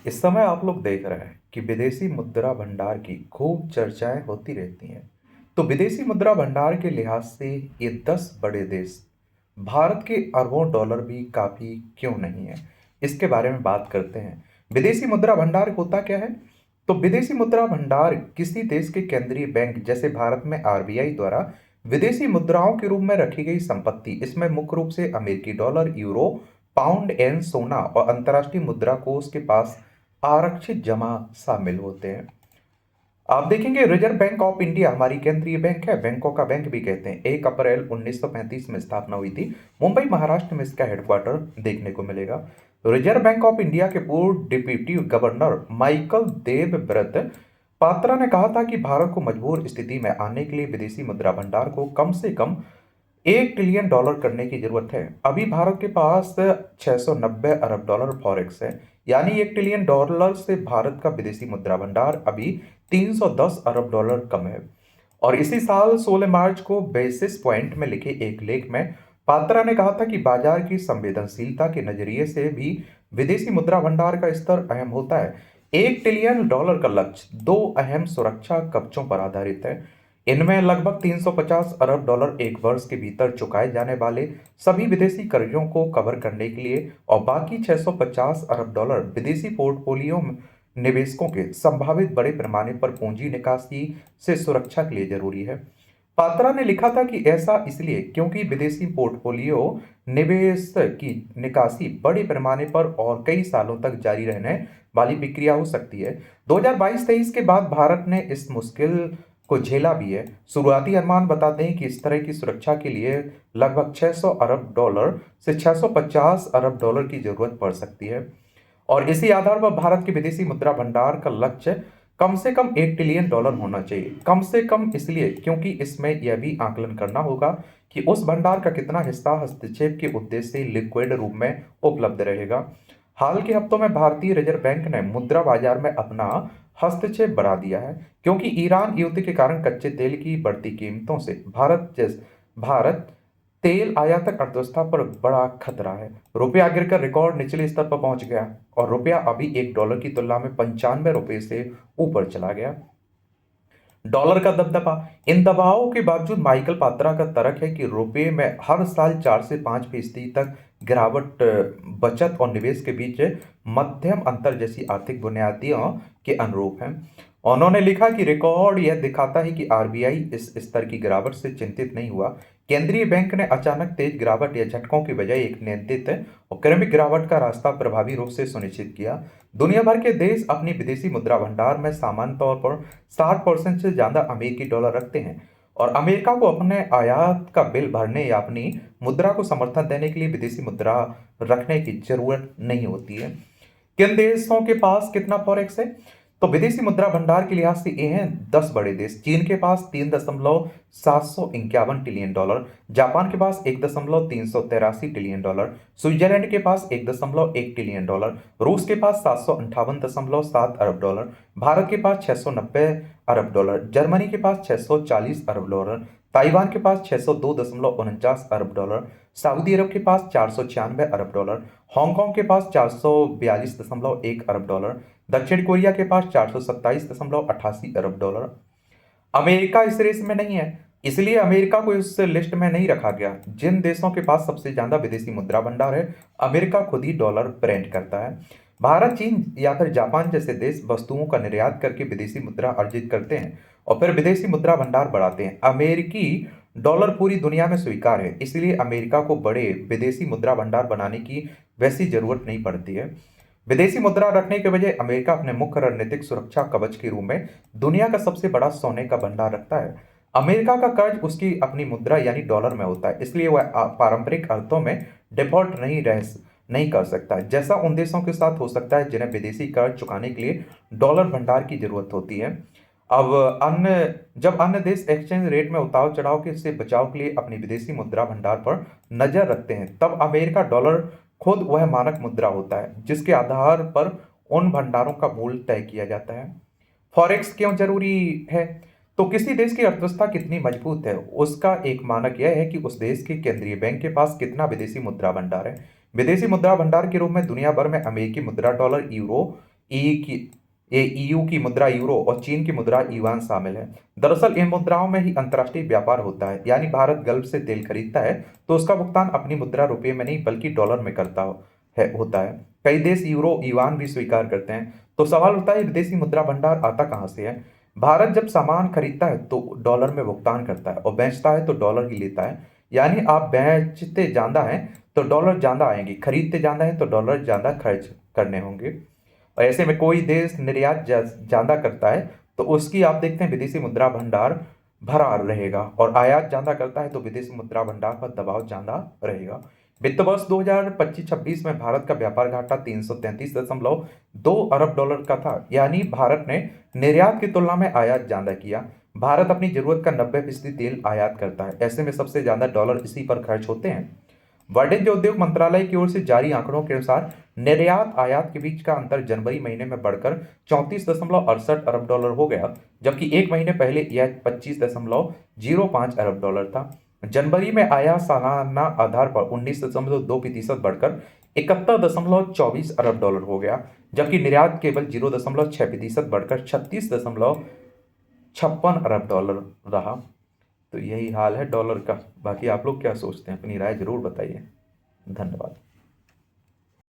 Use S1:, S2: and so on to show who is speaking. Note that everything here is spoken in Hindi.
S1: इस समय आप लोग देख रहे हैं कि विदेशी मुद्रा भंडार की खूब चर्चाएं होती रहती हैं। तो विदेशी मुद्रा भंडार के लिहाज से ये 10 बड़े देश भारत के अरबों डॉलर भी काफी क्यों नहीं है, इसके बारे में बात करते हैं। विदेशी मुद्रा भंडार होता क्या है? तो विदेशी मुद्रा भंडार किसी देश के केंद्रीय बैंक जैसे भारत में आरबीआई द्वारा विदेशी मुद्राओं के रूप में रखी गई संपत्ति। इसमें मुख्य रूप से अमेरिकी डॉलर, यूरो, पाउंड, एन, सोना और अंतर्राष्ट्रीय मुद्रा कोष के पास आरक्षित जमा शामिल होते हैं। आप देखेंगे रिजर्व बैंक ऑफ इंडिया हमारी केंद्रीय बैंक है, बैंकों का बैंक भी कहते हैं। 1 अप्रैल 1935 में स्थापना हुई थी। मुंबई महाराष्ट्र में इसका हेडक्वार्टर देखने को मिलेगा। रिजर्व बैंक ऑफ इंडिया के पूर्व deputy governor Michael Devvrat Patra ने कहा था कि भारत को मजबूर स्थिति में आने के लिए विदेशी मुद्रा भंडार को कम से कम 1 ट्रिलियन डॉलर करने की जरूरत है। अभी भारत के पास 690 अरब डॉलर फॉरेक्स है, यानी 1 ट्रिलियन डॉलर से भारत का विदेशी मुद्रा भंडार अभी 310 अरब डॉलर कम है। और इसी साल 16 मार्च को बेसिस पॉइंट में लिखे एक लेख में पात्रा ने कहा था कि बाजार की संवेदनशीलता के नजरिए से भी विदेशी मुद्रा भंडार का स्तर अहम होता है। 1 ट्रिलियन डॉलर का लक्ष्य दो अहम सुरक्षा कवचों पर आधारित है। इनमें लगभग 350 अरब डॉलर एक वर्ष के भीतर चुकाए जाने वाले सभी विदेशी कर्जों को कवर करने के लिए और बाकी 650 अरब डॉलर विदेशी पोर्टफोलियो में निवेशकों के संभावित बड़े पैमाने पर पूंजी निकासी से सुरक्षा के लिए जरूरी है। पात्रा ने लिखा था कि ऐसा इसलिए क्योंकि विदेशी पोर्टफोलियो निवेश की निकासी बड़े पैमाने पर और कई सालों तक जारी रहने वाली प्रक्रिया हो सकती है। 2022-23 के बाद भारत ने इस मुश्किल को झेला भी है। शुरुआती अनुमान बताते हैं कि इस तरह की सुरक्षा के लिए लगभग 600 अरब डॉलर से 650 अरब डॉलर की जरूरत पड़ सकती है। और इसी आधार पर भारत के विदेशी मुद्रा भंडार का लक्ष्य कम से कम 1 ट्रिलियन डॉलर होना चाहिए। कम से कम इसलिए क्योंकि इसमें यह भी आकलन करना होगा कि उस भंडार का कितना हिस्सा हस्तक्षेप के उद्देश्य से लिक्विड रूप में उपलब्ध रहेगा। हाल के हफ्तों में भारतीय रिजर्व बैंक ने मुद्रा बाजार में अपना हस्तक्षेप बढ़ा दिया है, क्योंकि ईरान युद्ध के कारण कच्चे तेल की बढ़ती कीमतों से भारत तेल आयातक अर्थव्यवस्था पर बड़ा खतरा है। रुपया गिरकर रिकॉर्ड निचले स्तर पर पहुंच गया और रुपया अभी $1 की तुलना में 95 रुपए से ऊपर चला गया। डॉलर का दबदबा। इन दबावों के बावजूद माइकल पात्रा का तर्क है कि रुपये में हर साल 4 से 5% तक गिरावट बचत और निवेश के बीच मध्यम अंतर जैसी आर्थिक बुनियादियों के अनुरूप है। उन्होंने लिखा कि रिकॉर्ड यह दिखाता है कि आरबीआई इस स्तर की गिरावट से चिंतित नहीं हुआ। केंद्रीय बैंक ने अचानक तेज गिरावट या झटकों की बजाय एक नियंत्रित और क्रमिक गिरावट का रास्ता प्रभावी रूप से सुनिश्चित किया। दुनिया भर के देश अपनी विदेशी मुद्रा भंडार में सामान्य तौर पर 60% से ज्यादा अमेरिकी डॉलर रखते हैं और अमेरिका को अपने आयात का बिल भरने या अपनी मुद्रा को समर्थन देने के लिए विदेशी मुद्रा रखने की जरूरत नहीं होती है। किन देशों के पास कितना फॉरेक्स है? तो विदेशी मुद्रा भंडार के लिहाज से ये हैं 10 बड़े देश। चीन के पास 3,751 ट्रिलियन डॉलर, जापान के पास 1,383 ट्रिलियन डॉलर, स्विट्जरलैंड के पास 1,1 ट्रिलियन डॉलर, रूस के पास 758.7 अरब डॉलर, भारत के पास 690 अरब डॉलर, जर्मनी के पास 640 अरब डॉलर, ताइवान के पास 602.49 अरब डॉलर, सऊदी अरब के पास 496 अरब डॉलर, हांगकांग के पास 442.1 अरब डॉलर, दक्षिण कोरिया के पास 427.88 अरब डॉलर। अमेरिका इस रेस में नहीं है, इसलिए अमेरिका को इस लिस्ट में नहीं रखा गया। जिन देशों के पास सबसे ज्यादा विदेशी मुद्रा भंडार है, अमेरिका खुद ही डॉलर प्रिंट करता है। भारत, चीन या फिर जापान जैसे देश वस्तुओं का निर्यात करके विदेशी मुद्रा अर्जित करते हैं और फिर विदेशी मुद्रा भंडार बढ़ाते हैं। अमेरिकी डॉलर पूरी दुनिया में स्वीकार है, इसलिए अमेरिका को बड़े विदेशी मुद्रा भंडार बनाने की वैसी जरूरत नहीं पड़ती है। विदेशी मुद्रा रखने के बजाय अमेरिका अपने मुख्य रणनीतिक सुरक्षा कवच के रूप में दुनिया का सबसे बड़ा सोने का भंडार रखता है। अमेरिका का कर्ज उसकी अपनी मुद्रा यानी डॉलर में होता है, इसलिए वह पारंपरिक अर्थों में डिफॉल्ट नहीं कर सकता, जैसा उन देशों के साथ हो सकता है जिन्हें विदेशी कर्ज चुकाने के लिए डॉलर भंडार की जरूरत होती है। अब जब अन्य देश एक्सचेंज रेट में उतार चढ़ाव के से बचाव के लिए अपनी विदेशी मुद्रा भंडार पर नजर रखते हैं, तब अमेरिका डॉलर खुद वह मानक मुद्रा होता है जिसके आधार पर उन भंडारों का मूल्य तय किया जाता है। फॉरेक्स क्यों जरूरी है? तो किसी देश की अर्थव्यवस्था कितनी मजबूत है, उसका एक मानक यह है कि उस देश के केंद्रीय बैंक के पास कितना विदेशी मुद्रा भंडार है। विदेशी मुद्रा भंडार के रूप में दुनिया भर में अमेरिकी मुद्रा, डॉलर, यूरो, ई की ये ईयू की मुद्रा यूरो और चीन की मुद्रा युआन शामिल है। दरअसल इन मुद्राओं में ही अंतर्राष्ट्रीय व्यापार होता है, यानी भारत गल्फ से तेल खरीदता है तो उसका भुगतान अपनी मुद्रा रुपये में नहीं बल्कि डॉलर में करता होता है। कई देश यूरो युआन भी स्वीकार करते हैं। तो सवाल उठता है विदेशी मुद्रा भंडार आता कहाँ से है। भारत जब सामान खरीदता है तो डॉलर में भुगतान करता है और बेचता है तो डॉलर ही लेता है। यानी आप बेचते ज्यादा है तो डॉलर ज्यादा आएंगे, खरीदते ज्यादा है तो डॉलर ज्यादा खर्च करने होंगे। और ऐसे में कोई देश निर्यात ज्यादा करता है तो उसकी आप देखते हैं विदेशी मुद्रा भंडार भरा रहेगा, और आयात ज्यादा करता है तो विदेशी मुद्रा भंडार पर दबाव ज्यादा रहेगा। वित्त वर्ष 2025-26 में भारत का व्यापार घाटा 333.2 अरब डॉलर का था, यानी भारत ने निर्यात की तुलना में आयात ज्यादा किया। भारत अपनी जरूरत का 90% तेल आयात करता है, ऐसे में सबसे ज्यादा डॉलर इसी पर खर्च होते हैं। वाणिज्य उद्योग मंत्रालय की ओर से जारी आंकड़ों के अनुसार निर्यात आयात के बीच का अंतर जनवरी महीने में बढ़कर 34.68 अरब डॉलर हो गया, जबकि एक महीने पहले यह 25.05 अरब डॉलर था। जनवरी में आयात सालाना आधार पर 19.2% बढ़कर 71.24 अरब डॉलर हो गया, जबकि निर्यात केवल 0.6% बढ़कर 36.56 अरब डॉलर रहा। तो यही हाल है डॉलर का। बाकी आप लोग क्या सोचते हैं, अपनी राय जरूर बताइए। धन्यवाद।